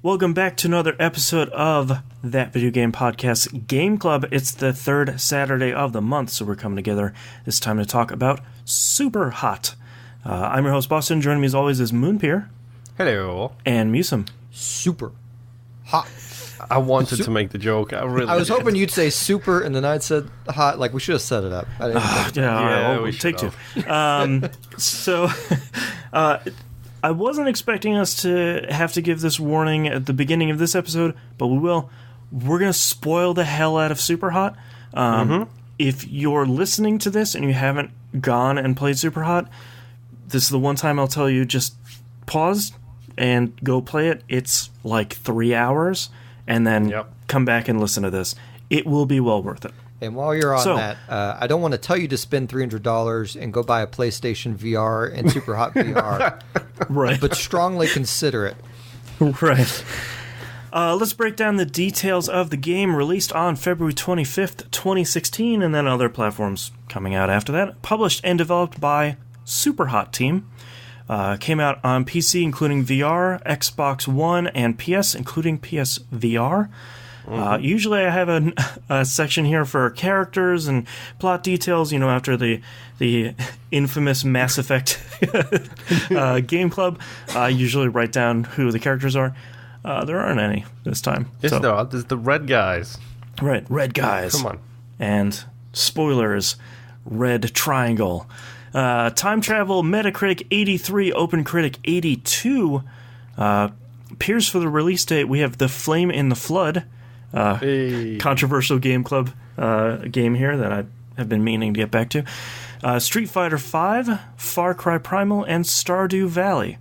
Welcome back to another episode of That Video Game Podcast Game Club. It's the third Saturday of the month, so we're coming together this time to talk about SUPERHOT. I'm your host, Boston. Joining me as always is Moonpir. Hello. And MusiM. Super hot. I wanted to make the joke. I was hoping you'd say super, and then I said hot. Like, we should have set it up. We'll take two. I wasn't expecting us to have to give this warning at the beginning of this episode, but we will. We're going to spoil the hell out of SUPERHOT. If you're listening to this and you haven't gone and played SUPERHOT, this is the one time I'll tell you, just pause and go play it. It's like 3 hours, and then come back and listen to this. It will be well worth it. And while you're on that, I don't want to tell you to spend $300 and go buy a PlayStation VR and SUPERHOT VR. Right. But strongly consider it. Right. Let's break down the details of the game, released on February 25th, 2016, and then other platforms coming out after that. Published and developed by SUPERHOT team. Came out on PC, including VR, Xbox One, and PS, including PS VR. Usually I have a section here for characters and plot details, after the infamous Mass Effect game club. I usually write down who the characters are. There aren't any this time. Yes, no, there's the red guys. Right, red guys. Come on. And spoilers, red triangle. Time travel, Metacritic 83, OpenCritic 82. Appears for the release date, we have The Flame in the Flood. Controversial game club game here that I have been meaning to get back to. Street Fighter V, Far Cry Primal, and Stardew Valley.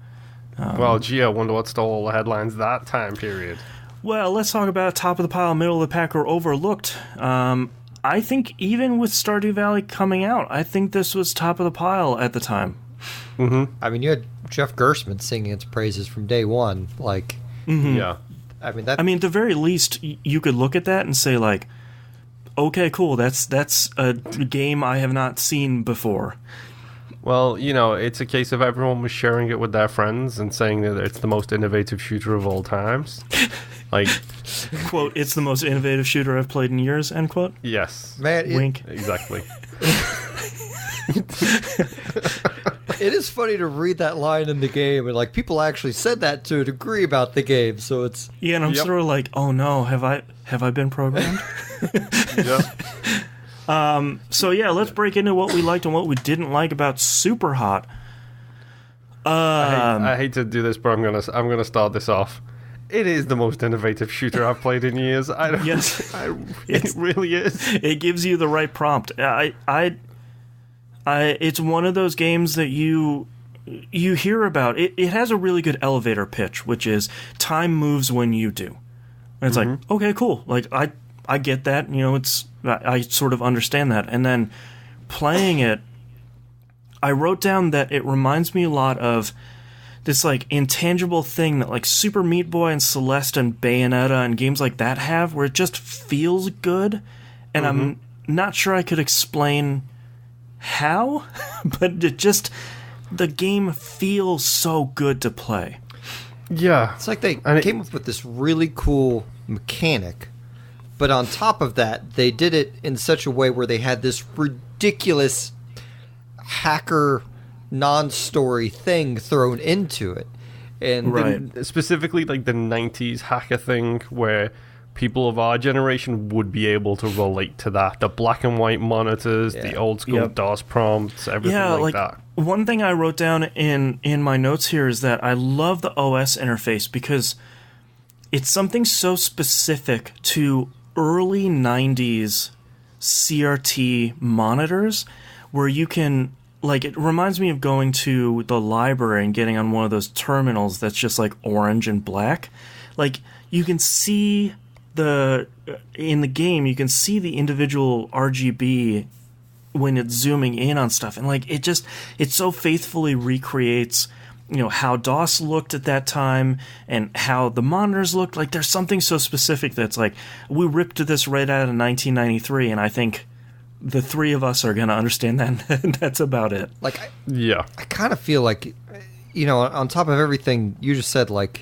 Well, gee, I wonder what stole all the headlines that time period. Well, let's talk about top of the pile, middle of the pack, or overlooked. I think even with Stardew Valley coming out, I think this was top of the pile at the time. Mm-hmm. I mean, you had Jeff Gerstmann singing its praises from day one. Like, yeah. I mean, at the very least, you could look at that and say, like, okay, cool, that's a game I have not seen before. Well, it's a case of everyone was sharing it with their friends and saying that it's the most innovative shooter of all times. Like, quote, it's the most innovative shooter I've played in years, end quote. Yes. Man, wink. Exactly. It is funny to read that line in the game, and like people actually said that to a degree about the game, so it's and I'm sort of like, oh no, have I been programmed? Let's break into what we liked and what we didn't like about SUPERHOT. I hate to do this, but I'm gonna start this off. It is the most innovative shooter I've played in years. It really is. It gives you the right prompt. It's one of those games that you hear about. It has a really good elevator pitch, which is time moves when you do. And it's like, okay, cool. Like I get that. I sort of understand that. And then playing it, I wrote down that it reminds me a lot of this like intangible thing that like Super Meat Boy and Celeste and Bayonetta and games like that have, where it just feels good. And I'm not sure I could explain how, but the game feels so good to play. Yeah. It's like they came up with this really cool mechanic, but on top of that, they did it in such a way where they had this ridiculous hacker non-story thing thrown into it. And specifically like the 90s hacker thing where people of our generation would be able to relate to that. The black and white monitors, the old school DOS prompts, everything like that. One thing I wrote down in my notes here is that I love the OS interface because it's something so specific to early 90s CRT monitors where you can, like, it reminds me of going to the library and getting on one of those terminals that's just like orange and black. Like, you can see in the game, you can see the individual RGB when it's zooming in on stuff, and like it so faithfully recreates how DOS looked at that time and how the monitors looked. Like there's something so specific that's like we ripped this right out of 1993, and I think the three of us are gonna understand that. And that's about it. Like I kind of feel like on top of everything you just said, like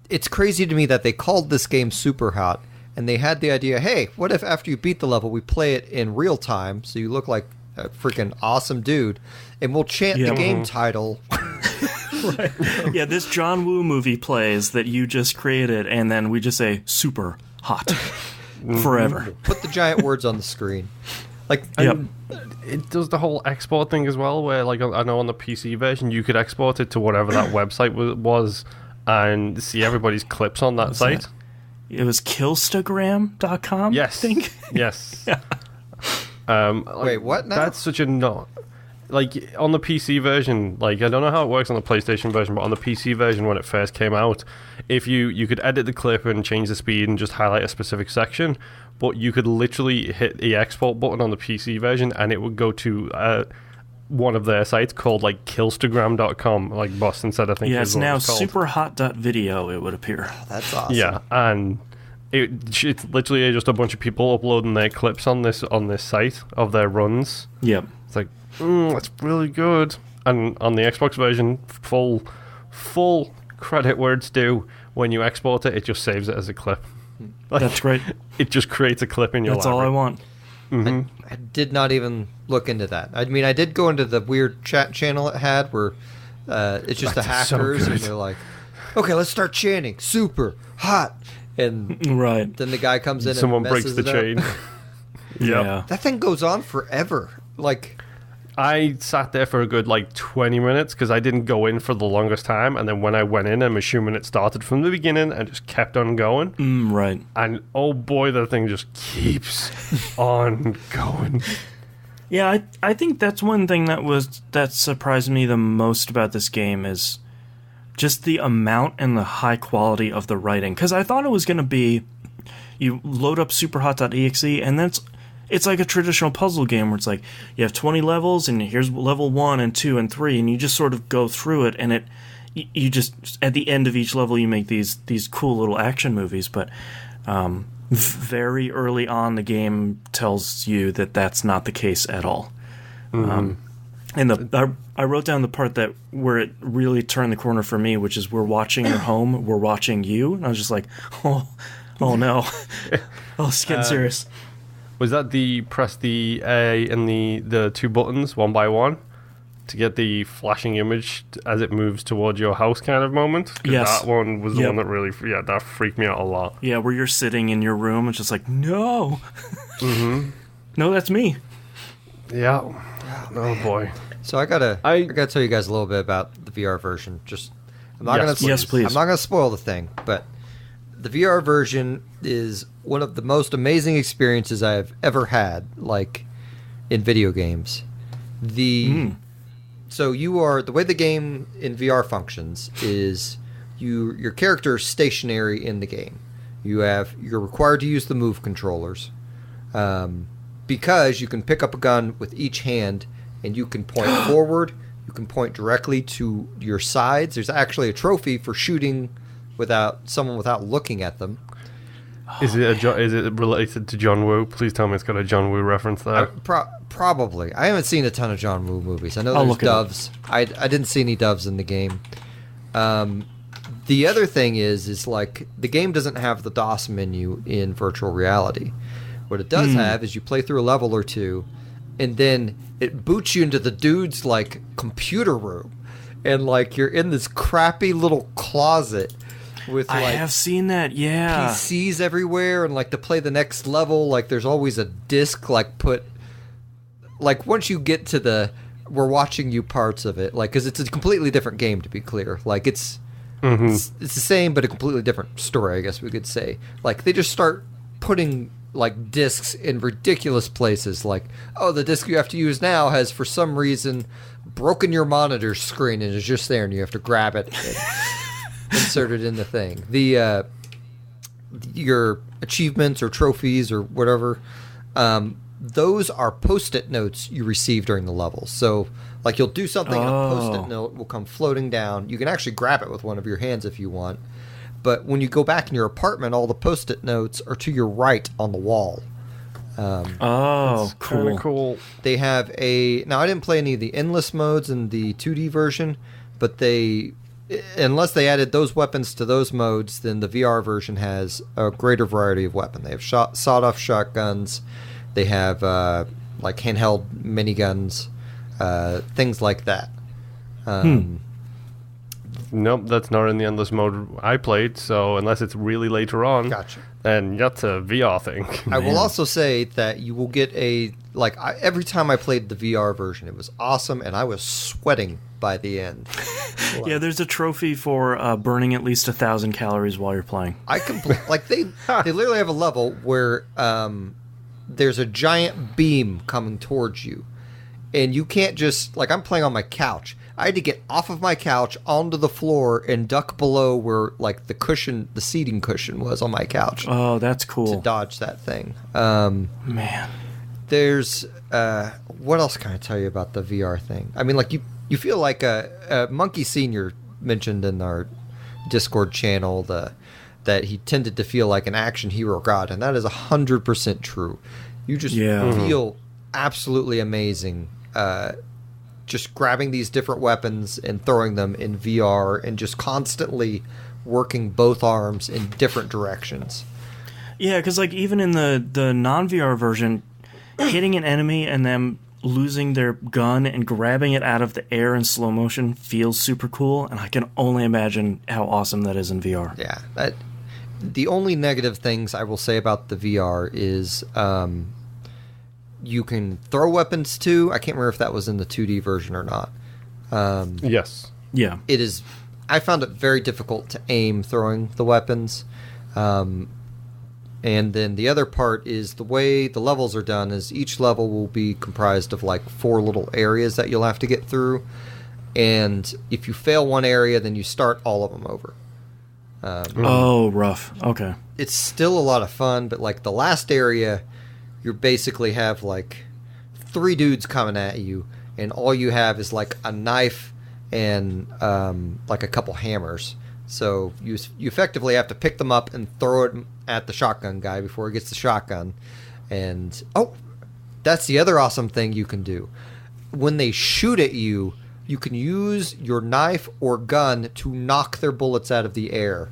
it's crazy to me that they called this game SUPERHOT, and they had the idea, hey, what if after you beat the level, we play it in real time, so you look like a freaking awesome dude, and we'll chant the game title. Right. Yeah, this John Woo movie plays that you just created, and then we just say super hot forever. Put the giant words on the screen. Like, it does the whole export thing as well, where like I know on the PC version you could export it to whatever that website was and see everybody's clips on that site. It was killstagram.com. Yes. I think. Yes. Yeah. Wait, what now? That's such a no. Like on the PC version, like I don't know how it works on the PlayStation version, but on the PC version when it first came out, if you could edit the clip and change the speed and just highlight a specific section, but you could literally hit the export button on the PC version and it would go to one of their sites called like killstagram.com, like Boston said, I think. Yeah, it's now superhot.video, it would appear. Oh, that's awesome. Yeah, and it's literally just a bunch of people uploading their clips on this site of their runs. Yep. It's like, that's really good. And on the Xbox version, full credit where it's due. When you export it, it just saves it as a clip. Like, that's great. It just creates a clip in your That's library. all I want. Mm-hmm. I did not even look into that. I mean, I did go into the weird chat channel it had where it's just the hackers, and they're like, okay, let's start chanting super hot, and then the guy comes in someone and messes breaks the chain. Yeah. That thing goes on forever. Like, I sat there for a good 20 minutes because I didn't go in for the longest time, and then when I went in, I'm assuming it started from the beginning and just kept on going. Right. And oh boy, that thing just keeps on going. Yeah, I think that's one thing that surprised me the most about this game is just the amount and the high quality of the writing. Because I thought it was going to be, you load up superhot.exe, and then it's like a traditional puzzle game where it's like you have 20 levels and here's level 1 and 2 and 3, and you just sort of go through it, and you just at the end of each level you make these cool little action movies. But very early on the game tells you that that's not the case at all. And I wrote down the part that where it really turned the corner for me, which is we're watching your home, we're watching you, and I was just like, oh no, it's getting serious. Was that the press the A and the two buttons one by one to get the flashing image as it moves towards your house kind of moment? Yes. That one was the one that really, that freaked me out a lot. Yeah, where you're sitting in your room, it's just like, no. No, that's me. Yeah. Oh boy. So I gotta tell you guys a little bit about the VR version. I'm not gonna spoil the thing, but the VR version is one of the most amazing experiences I have ever had, like, in video games. So the way the game in VR functions is your character is stationary in the game. You're required to use the move controllers, because you can pick up a gun with each hand and you can point forward, you can point directly to your sides. There's actually a trophy for shooting someone without looking at them. Is it related to John Woo? Please tell me it's got a John Woo reference there. Probably. I haven't seen a ton of John Woo movies. I know there's doves. I didn't see any doves in the game. The other thing is like the game doesn't have the DOS menu in virtual reality. What it does have is you play through a level or two, and then it boots you into the dude's like computer room, and like you're in this crappy little closet with like I have seen that, yeah. PCs everywhere, and like to play the next level, like there's always a disc like once you get to the we're watching you parts of it, like because it's a completely different game, to be clear. Like it's the same but a completely different story, I guess we could say. Like they just start putting like discs in ridiculous places, like, oh, the disc you have to use now has for some reason broken your monitor screen and is just there and you have to grab it and insert it in the thing. Your achievements or trophies or whatever, those are post-it notes you receive during the level. So like you'll do something and a post-it note will come floating down. You can actually grab it with one of your hands if you want. But when you go back in your apartment, all the post-it notes are to your right on the wall. Cool. Cool. They have now I didn't play any of the endless modes in the 2D version, but they unless they added those weapons to those modes, then the VR version has a greater variety of weapons. They have sawed-off shotguns. They have like handheld miniguns, things like that. Nope, that's not in the endless mode I played. So unless it's really later on, Gotcha. then that's a VR thing. I will also say that you will get every time I played the VR version, it was awesome, and I was sweating by the end. Yeah, there's a trophy for burning at least 1,000 calories while you're playing. They literally have a level where there's a giant beam coming towards you, and you can't just I'm playing on my couch. I had to get off of my couch onto the floor and duck below where the seating cushion was on my couch. Oh, that's cool. To dodge that thing. Man. There's what else can I tell you about the VR thing? I mean, you feel like a Monkey Senior mentioned in our Discord channel that he tended to feel like an action hero god, and that is 100% true. You just feel absolutely amazing. Just grabbing these different weapons and throwing them in VR and just constantly working both arms in different directions. Yeah, because even in the non-VR version, hitting an enemy and them losing their gun and grabbing it out of the air in slow motion feels super cool, and I can only imagine how awesome that is in VR. Yeah, the only negative things I will say about the VR is you can throw weapons too. I can't remember if that was in the 2D version or not. Yes. Yeah. It is. I found it very difficult to aim throwing the weapons. And then the other part is the way the levels are done is each level will be comprised of 4 little areas that you'll have to get through. And if you fail one area, then you start all of them over. Rough. Okay. It's still a lot of fun, but the last area, you basically have 3 dudes coming at you, and all you have is a knife and a couple hammers. So you effectively have to pick them up and throw it at the shotgun guy before he gets the shotgun. And that's the other awesome thing you can do. When they shoot at you, you can use your knife or gun to knock their bullets out of the air.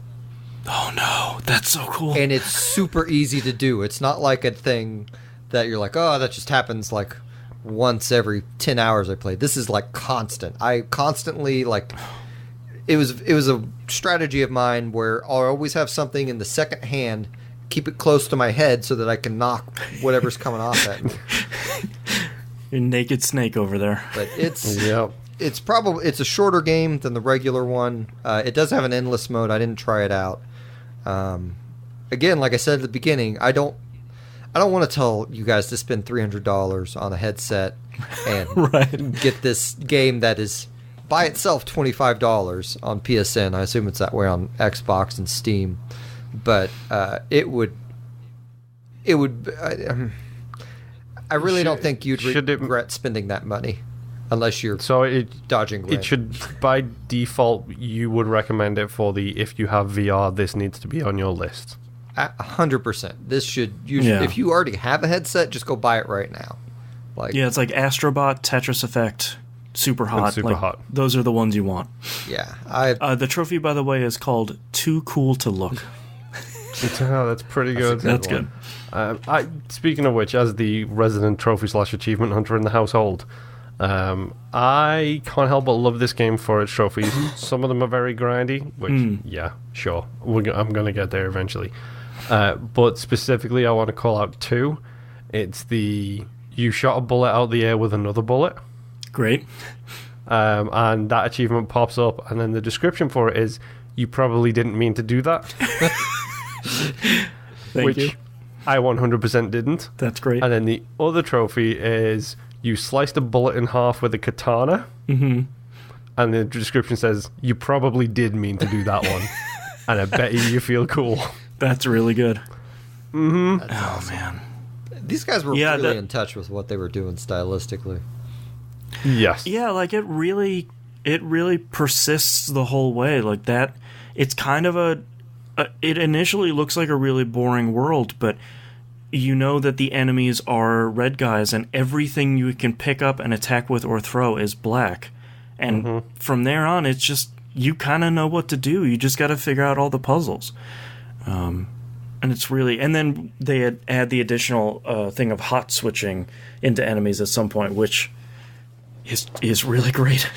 Oh no, that's so cool. And it's super easy to do. It's not like a thing that you're that just happens once every 10 hours I play. This is constant. I constantly it was a strategy of mine where I'll always have something in the second hand, keep it close to my head so that I can knock whatever's coming off at me. Your naked snake over there. But it's a shorter game than the regular one. It does have an endless mode. I didn't try it out. Again, like I said at the beginning, I don't want to tell you guys to spend $300 on a headset and get this game that is by itself $25 on PSN. I assume it's that way on Xbox and Steam, but it would. I really don't think you'd regret spending that money, unless you're dodging rent. It should, by default, you would recommend it for if you have VR, this needs to be on your list. 100%. This should if you already have a headset, just go buy it right now. It's like Astrobot, Tetris Effect, SUPERHOT. SUPERHOT. Those are the ones you want. Yeah. The trophy, by the way, is called Too Cool to Look. That's pretty good. That's good. Speaking of which, as the resident trophy/achievement hunter in the household, I can't help but love this game for its trophies. Some of them are very grindy, which, yeah, sure. I'm going to get there eventually. But specifically, I want to call out 2. It's you shot a bullet out the air with another bullet. Great. And that achievement pops up, and then the description for it is, you probably didn't mean to do that. Thank you. I 100% didn't. That's great. And then the other trophy is you sliced a bullet in half with a katana. Mm-hmm. And the description says, you probably did mean to do that one. And I bet you feel cool. That's really good. Mm-hmm. That's awesome. Man. These guys were really in touch with what they were doing stylistically. Yes. Yeah, it really persists the whole way. That, it's kind of it initially looks like a really boring world, but you know that the enemies are red guys, and everything you can pick up and attack with or throw is black. And from there on, it's just you kind of know what to do. You just got to figure out all the puzzles. And it's really, and then they add the additional thing of hot switching into enemies at some point, which is really great.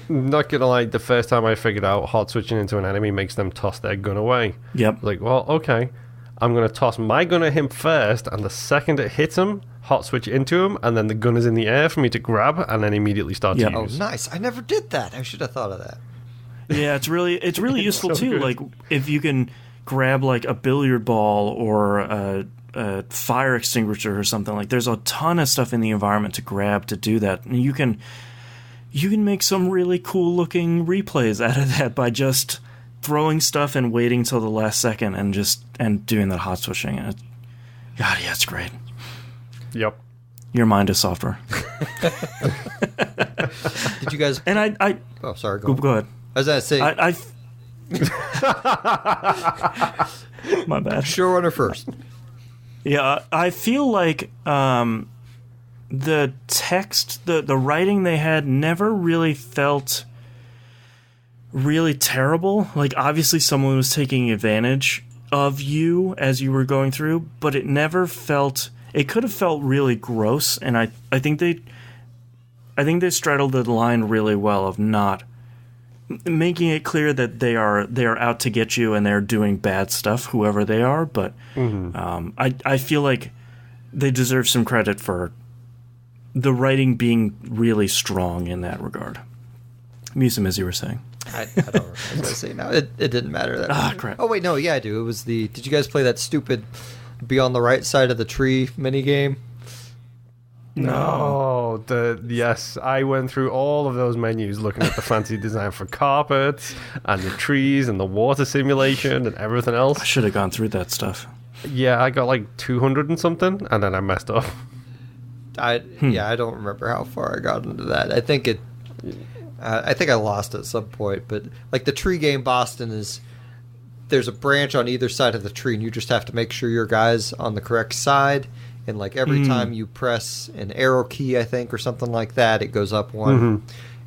Not gonna lie, the first time I figured out hot switching into an enemy makes them toss their gun away. Yep. Like, well, okay, I'm gonna toss my gun at him first, and the second it hits him, hot switch into him, and then the gun is in the air for me to grab, and then immediately start to use. Oh, nice! I never did that. I should have thought of that. Yeah, it's really useful so too. good. Like if you can grab like a billiard ball or a fire extinguisher or something, like there's a ton of stuff in the environment to grab to do that, and you can make some really cool looking replays out of that by just throwing stuff and waiting till the last second and doing that hot switching. And God, yeah, it's great. Yep. Your mind is software. Did you guys? And I Oh, sorry. Go ahead. I was gonna say. My bad. Showrunner first. Yeah, I feel like the text, the writing they had never really felt really terrible. Like, obviously someone was taking advantage of you as you were going through, but it never felt... It could have felt really gross, and I think they straddled the line really well of not making it clear that they are out to get you and they're doing bad stuff, whoever they are. But I feel like they deserve some credit for the writing being really strong in that regard. MusiM, as you were saying. I don't remember what I was saying now. It didn't matter that much. Crap. Oh wait, no, yeah, I do. It was the. Did you guys play that stupid "Be on the Right Side of the Tree" mini game? No, yes, I went through all of those menus looking at the fancy design for carpets and the trees and the water simulation and everything else. I should have gone through that stuff. Yeah, I got like 200 and something, and then I messed up. Yeah, I don't remember how far I got into that. I think I lost at some point, but like the tree game, Boston is there's a branch on either side of the tree, and you just have to make sure your guy's on the correct side. And like every time you press an arrow key, I think, or something like that, it goes up one,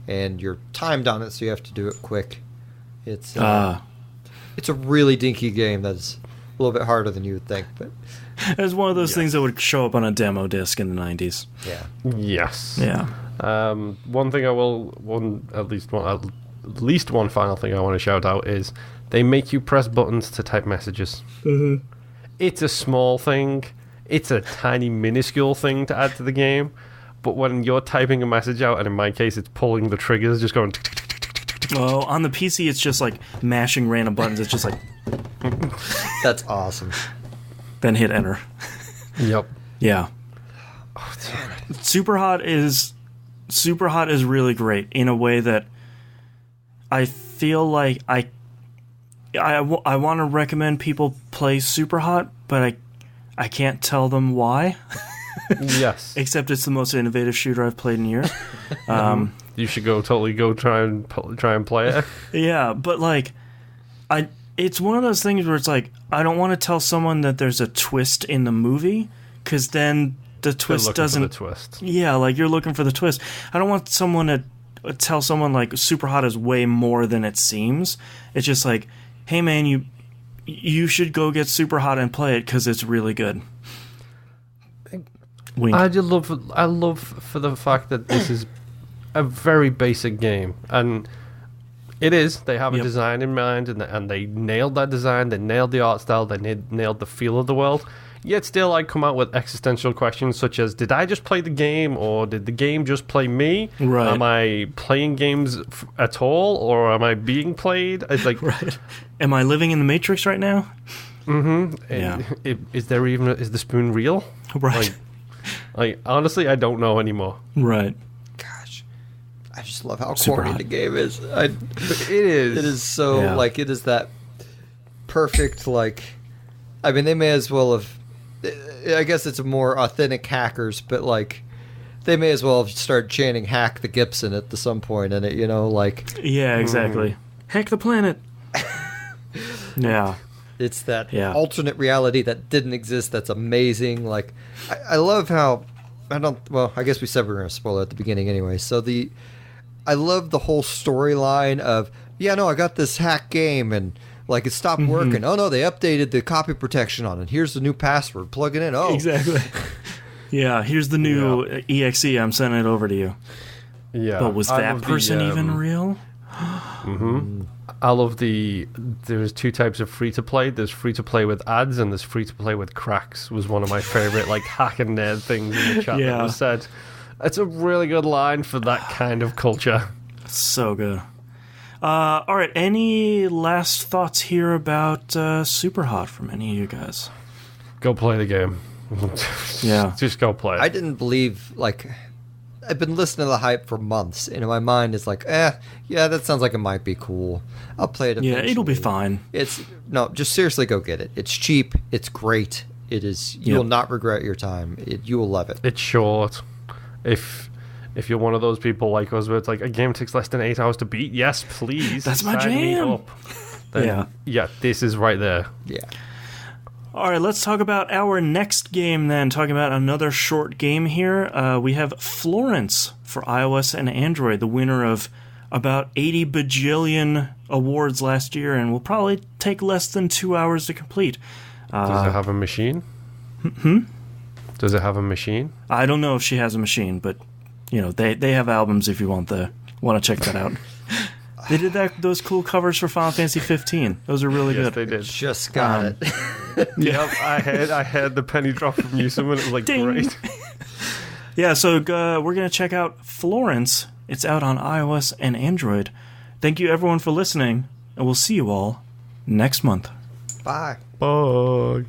and you're timed on it, so you have to do it quick. It's a really dinky game that's a little bit harder than you would think, but it's one of those things that would show up on a demo disc in the 90s. Yeah. Yes. Yeah. One thing at least one final thing I want to shout out is they make you press buttons to type messages. Mm-hmm. It's a small thing. It's a tiny, minuscule thing to add to the game, but when you're typing a message out, and in my case, it's pulling the triggers, just going... Oh, on the PC, it's just like mashing random buttons. It's just like... That's awesome. Then hit enter. Yep. Yeah. Oh, SUPERHOT is really great in a way that I feel like I want to recommend people play SUPERHOT, but I can't tell them why. Yes. Except it's the most innovative shooter I've played in years. You should try and play it. Yeah, but like, it's one of those things where it's like, I don't want to tell someone that there's a twist in the movie, because then the twist doesn't... For the twist. Yeah, like you're looking for the twist. I don't want someone to tell someone like SUPERHOT is way more than it seems. It's just like, hey man, you should go get SUPERHOT and play it because it's really good. Wink. I love for the fact that this is a very basic game, and it is. They have a design in mind, and they nailed that design. They nailed the art style. They nailed the feel of the world. Yet still, I come out with existential questions such as: did I just play the game, or did the game just play me? Right. Am I playing games at all, or am I being played? It's like, right. Am I living in the Matrix right now? Mm-hmm. Yeah. Is the spoon real? Right. Like honestly, I don't know anymore. Right. Gosh, I just love how Super corny hot. the game is. It is. It is so like it is that perfect. Like, I mean, they may as well have. I guess it's a more authentic hackers, but like they may as well have started chanting "Hack the Gibson" at some point in it. You know, like Yeah, exactly. Hack the planet. Yeah. it's that alternate reality that didn't exist. That's amazing. Like, I love how I guess we said we were going to spoil it at the beginning anyway. So I love the whole storyline of yeah, no, I got this hack game and like it stopped working. Oh no, they updated the copy protection on it. Here's the new password. Plug it in. Oh, Exactly. Yeah, here's the new exe. I'm sending it over to you. Yeah. But was that person even real? I love there's two types of free-to-play. There's free-to-play with ads and there's free-to-play with cracks was one of my favorite like hack and nerd things in the chat that was said. It's a really good line for that kind of culture. So good. All right, any last thoughts here about SUPERHOT from any of you guys? Go play the game. Yeah. Just go play it. I didn't believe, like, I've been listening to the hype for months, and in my mind it's like, yeah, that sounds like it might be cool. I'll play it eventually. Yeah, it'll be fine. No, just seriously go get it. It's cheap. It's great. It is. You will not regret your time. You will love it. It's short. If you're one of those people like us where it's like a game takes less than 8 hours to beat, yes, please. That's my jam. Then, yeah, this is right there. Yeah. All right, let's talk about our next game then. Talking about another short game here. We have Florence for iOS and Android, the winner of about 80 bajillion awards last year, and will probably take less than 2 hours to complete. Does it have a machine? Does it have a machine? I don't know if she has a machine, but you know they have albums if you want to check that out. They did those cool covers for Final Fantasy 15. Those are really good. They did. Just got it. Yep, I had the penny drop from MusiM and it was like, ding. Great. Yeah, so we're going to check out Florence. It's out on iOS and Android. Thank you everyone for listening, and we'll see you all next month. Bye. Bye.